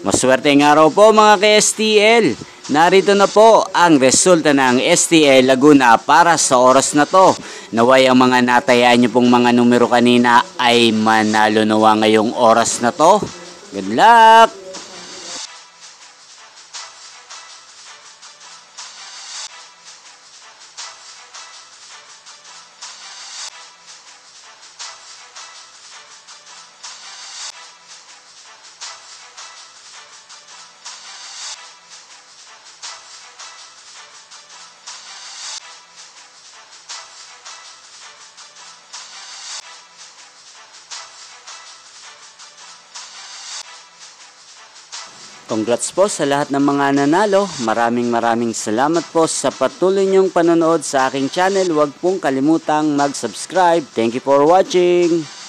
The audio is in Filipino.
Maswerteng araw po mga ka-STL. Narito na po ang resulta ng STL Laguna para sa oras na to. Naway ang mga natayaan nyo pong mga numero kanina ay manalo nawa ngayong oras na to. Good luck! Congrats po sa lahat ng mga nanalo. Maraming salamat po sa patuloy niyong panonood sa aking channel. Huwag pong kalimutang mag-subscribe. Thank you for watching.